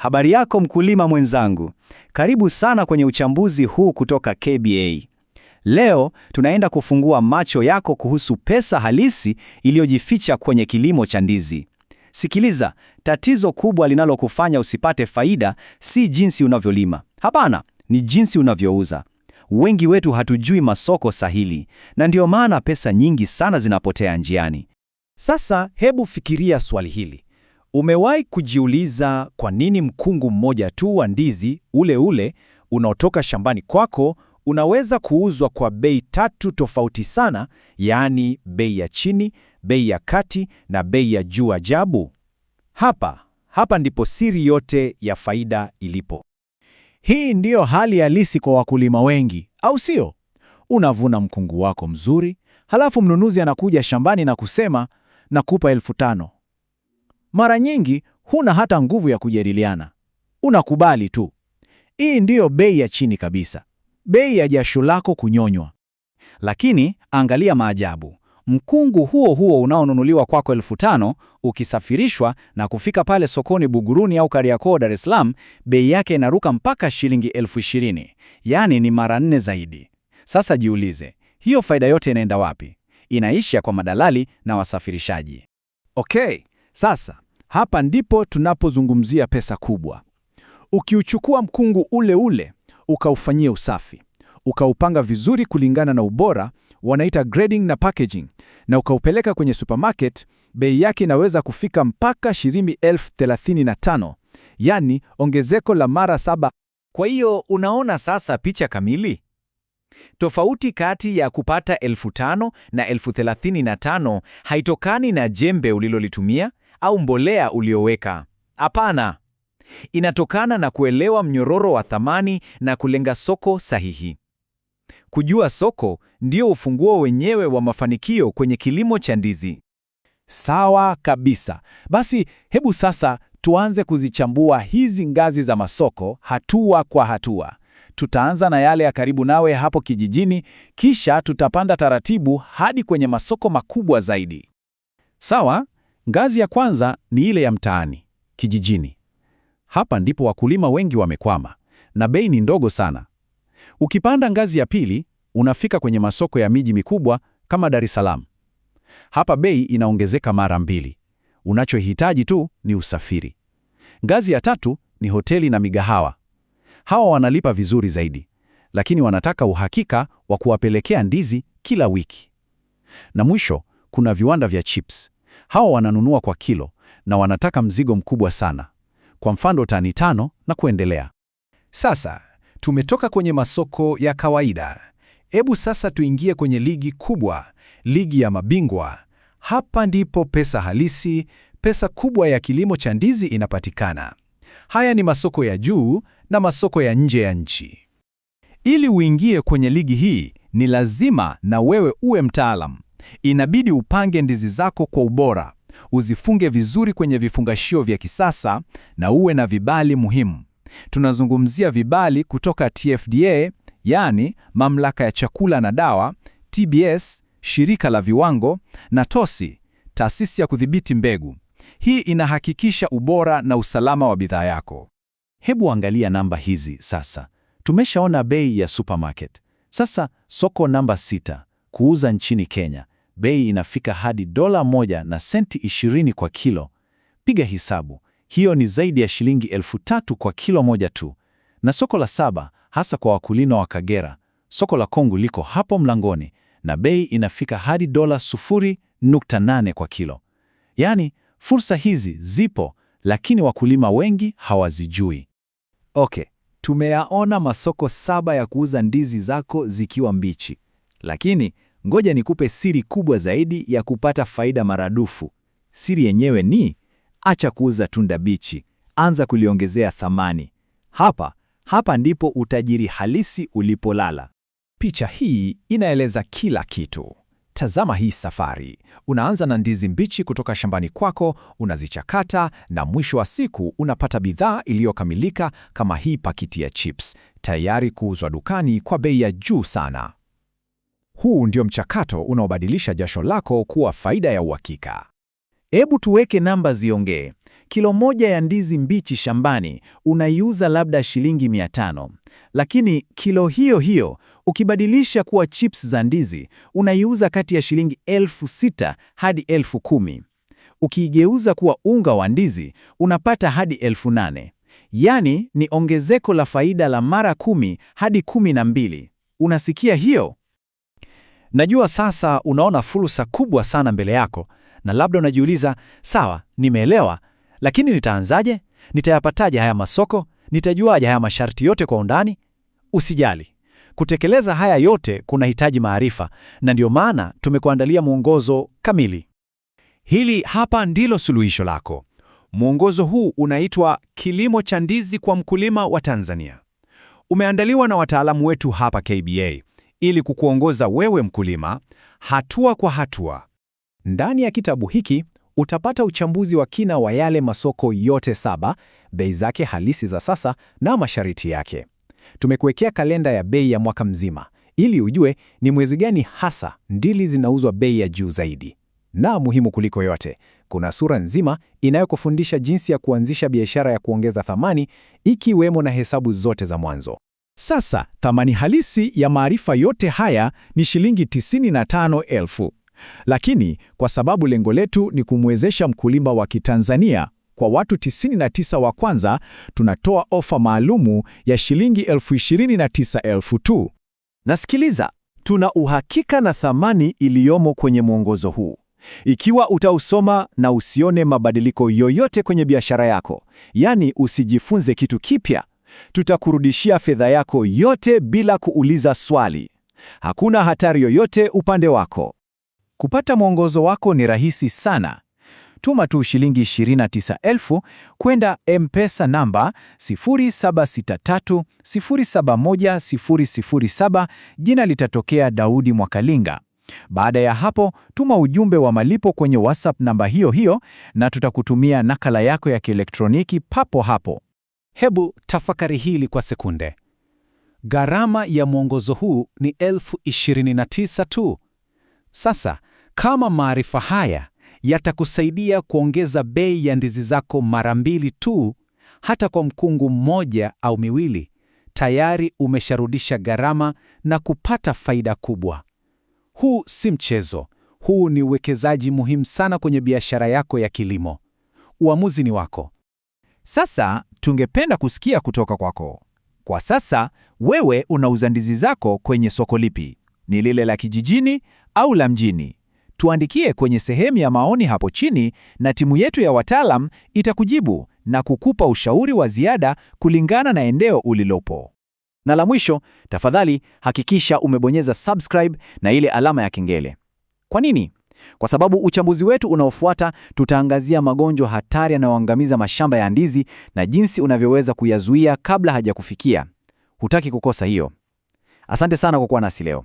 Habari yako mkulima mwenzangu. Karibu sana kwenye uchambuzi huu kutoka KBA. Leo tunaenda kufungua macho yako kuhusu pesa halisi iliyojificha kwenye kilimo cha ndizi. Sikiliza, tatizo kubwa linalokufanya usipate faida si jinsi unavyolima. Hapana, ni jinsi unavyouza. Wengi wetu hatujui masoko sahihi, na ndio maana pesa nyingi sana zinapotea njiani. Sasa hebu fikiria swali hili. Umewahi kujiuliza kwa nini mkungu mmoja tu wa ndizi ule ule unaotoka shambani kwako unaweza kuuzwa kwa bei tatu tofauti sana, yaani bei ya chini, bei ya kati na bei ya juu ajabu? Hapa ndipo siri yote ya faida ilipo. Hii ndiyo hali halisi kwa wakulima wengi, au sio? Unavuna mkungu wako mzuri, halafu mnunuzi anakuja shambani na kusema, nakupa 5,000. Mara nyingi huna hata nguvu ya kujadiliana. Unakubali tu. Hii ndiyo bei ya chini kabisa. Bei ya jasho lako kunyonywa. Lakini angalia maajabu. Mkungu huo huo unaonunuliwa kwako 5,000 ukisafirishwa na kufika pale sokoni Buguruni au Kariakoo Dar es Salaam, bei yake inaruka mpaka shilingi 20,000. Yaani ni mara 4 zaidi. Sasa jiulize, hiyo faida yote inaenda wapi? Inaisha kwa madalali na wasafirishaji. Okay, sasa hapa ndipo tunapozungumzia pesa kubwa. Ukiuchukua mkungu ule ule, ukaufanyia usafi, ukaupanga vizuri kulingana na ubora, wanaita grading na packaging, na ukaupeleka kwenye supermarket, bei yake inaweza kufika mpaka shilingi 35,000, yani ongezeko la mara 7. Kwa hiyo unaona sasa picha kamili? Tofauti kati ya kupata 5,000 na 35,000 haitokani na jembe ulilolitumia au mbolea ulioweka. Hapana. Inatokana na kuelewa mnyororo wa thamani na kulenga soko sahihi. Kujua soko ndio ufunguo wenyewe wa mafanikio kwenye kilimo cha ndizi. Sawa kabisa. Basi hebu sasa tuanze kuzichambua hizi ngazi za masoko hatua kwa hatua. Tutaanza na yale ya karibu nawe hapo kijijini, kisha tutapanda taratibu hadi kwenye masoko makubwa zaidi. Sawa? Ngazi ya kwanza ni ile ya mtaani, kijijini. Hapa ndipo wakulima wengi wamekwama, na bei ni ndogo sana. Ukipanda ngazi ya pili, unafika kwenye masoko ya miji mikubwa kama Dar es Salaam. Hapa bei inaongezeka mara 2. Unachohitaji tu ni usafiri. Ngazi ya tatu ni hoteli na migahawa. Hawa wanalipa vizuri zaidi, lakini wanataka uhakika wa kuwapelekea ndizi kila wiki. Na mwisho, kuna viwanda vya chips. Hawa wananunua kwa kilo na wanataka mzigo mkubwa sana. Kwa mfano tani 5 na kuendelea. Sasa, tumetoka kwenye masoko ya kawaida. Hebu sasa tuingie kwenye ligi kubwa, ligi ya mabingwa. Hapa ndipo pesa halisi, pesa kubwa ya kilimo cha ndizi inapatikana. Haya ni masoko ya juu na masoko ya nje ya nchi. Ili uingie kwenye ligi hii, ni lazima na wewe uwe mtaalam. Inabidi upange ndizi zako kwa ubora, uzifunge vizuri kwenye vifungashio vya kisasa na uwe na vibali muhimu. Tunazungumzia vibali kutoka TFDA, yani Mamlaka ya Chakula na Dawa, TBS, Shirika la Viwango, na TOSI, Taasisi ya Kudhibiti Mbegu. Hii inahakikisha ubora na usalama wa bidhaa yako. Hebu angalia namba hizi sasa. Tumeshaona bei ya supermarket. Sasa soko namba 6, kuuza nchini Kenya. Bei inafika hadi $1 na senti 20 kwa kilo. Piga hisabu. Hiyo ni zaidi ya shilingi 3,000 kwa kilo moja tu. Na soko la 7, hasa kwa wakulima wa Kagera, soko la Kongo liko hapo mlangoni, na bei inafika hadi $0.8 kwa kilo. Yaani, fursa hizi zipo, lakini wakulima wengi hawazijui. Okay, tumeyaona masoko 7 ya kuuza ndizi zako zikiwa mbichi. Lakini ngoja nikupe siri kubwa zaidi ya kupata faida maradufu. Siri yenyewe ni acha kuuza tunda bichi, anza kuliongezea thamani. Hapa ndipo utajiri halisi ulipolala. Picha hii inaeleza kila kitu. Tazama hii safari. Unaanza na ndizi mbichi kutoka shambani kwako, unazichakata na mwisho wa siku unapata bidhaa iliyokamilika kama hii pakiti ya chips, tayari kuuzwa dukani kwa bei ya juu sana. Huu ndio mchakato unaobadilisha jasho lako kuwa faida ya uhakika. Hebu tuweke namba ziongee. kilo moja ya ndizi mbichi shambani unaiuza labda shilingi 500, lakini kilo hiyo hiyo ukibadilisha kuwa chips za ndizi unaiuza kati ya shilingi 6,000 hadi 10,000. Ukiigeuza kuwa unga wa ndizi unapata hadi 8,000. Yaani ni ongezeko la faida la mara 10 hadi 12. Unasikia hiyo? Najua sasa unaona fursa kubwa sana mbele yako, na labda unajiuliza, sawa, nimeelewa, lakini nitaanzaje? Nitayapataje haya masoko? Nitajuaje haya masharti yote kwa undani? Usijali. Kutekeleza haya yote kunahitaji maarifa, na ndio maana tumekuandalia mwongozo kamili. Hili hapa ndilo suluhisho lako. Mwongozo huu unaitwa Kilimo cha Ndizi kwa Mkulima wa Tanzania. Umeandaliwa na wataalamu wetu hapa KBA ili kukuongoza wewe mkulima hatua kwa hatua. Ndani ya kitabu hiki utapata uchambuzi wa kina wa yale masoko yote 7, bei zake halisi za sasa na masharti yake. Tumekuwekea kalenda ya bei ya mwaka mzima ili ujue ni mwezi gani hasa ndili zinauzwa bei ya juu zaidi. Na muhimu kuliko yote, kuna sura nzima inayokufundisha jinsi ya kuanzisha biashara ya kuongeza thamani, ikiwemo na hesabu zote za mwanzo. Sasa, thamani halisi ya maarifa yote haya ni shilingi 95,000. Lakini kwa sababu lengo letu ni kumwezesha mkulima wa Kitanzania, kwa watu 99 wa kwanza tunatoa ofa maalumu ya shilingi 29,000 tu. Nasikiliza, tuna uhakika na thamani iliyomo kwenye mwongozo huu. Ikiwa utausoma na usione mabadiliko yoyote kwenye biashara yako, yani usijifunze kitu kipya, tutakurudishia fedha yako yote bila kuuliza swali. Hakuna hatari yoyote upande wako. Kupata mwongozo wako ni rahisi sana. Tuma tu shilingi 29,000 kwenda M-Pesa namba 0763071007, jina litatokea Daudi Mwakalinga. Baada ya hapo, tuma ujumbe wa malipo kwenye WhatsApp namba hiyo hiyo na tutakutumia nakala yako ya kielektroniki papo hapo. Hebu tafakari hili kwa sekunde. Gharama ya mwongozo huu ni 29,000 tu. Sasa, kama maarifa haya yatakusaidia kuongeza bei ya ndizi zako mara 2 tu, hata kwa mkungu mmoja au miwili, tayari umesharudisha gharama na kupata faida kubwa. Huu si mchezo. Huu ni uwekezaji muhimu sana kwenye biashara yako ya kilimo. Uamuzi ni wako. Sasa tungependa kusikia kutoka kwako. Kwa sasa wewe unauza ndizi zako kwenye soko lipi? Ni lile la kijijini au la mjini? Tuandikie kwenye sehemu ya maoni hapo chini na timu yetu ya wataalam itakujibu na kukupa ushauri wa ziada kulingana na eneo ulilopo. Na la mwisho, tafadhali hakikisha umebonyeza subscribe na ile alama ya kengele. Kwa nini? Kwa sababu uchambuzi wetu unaofuata tutaangazia magonjwa hatari yanayoangamiza mashamba ya ndizi na jinsi unavyoweza kuyazuia kabla hajakufikia. Hutaki kukosa hiyo. Asante sana kwa kuwa nasi leo.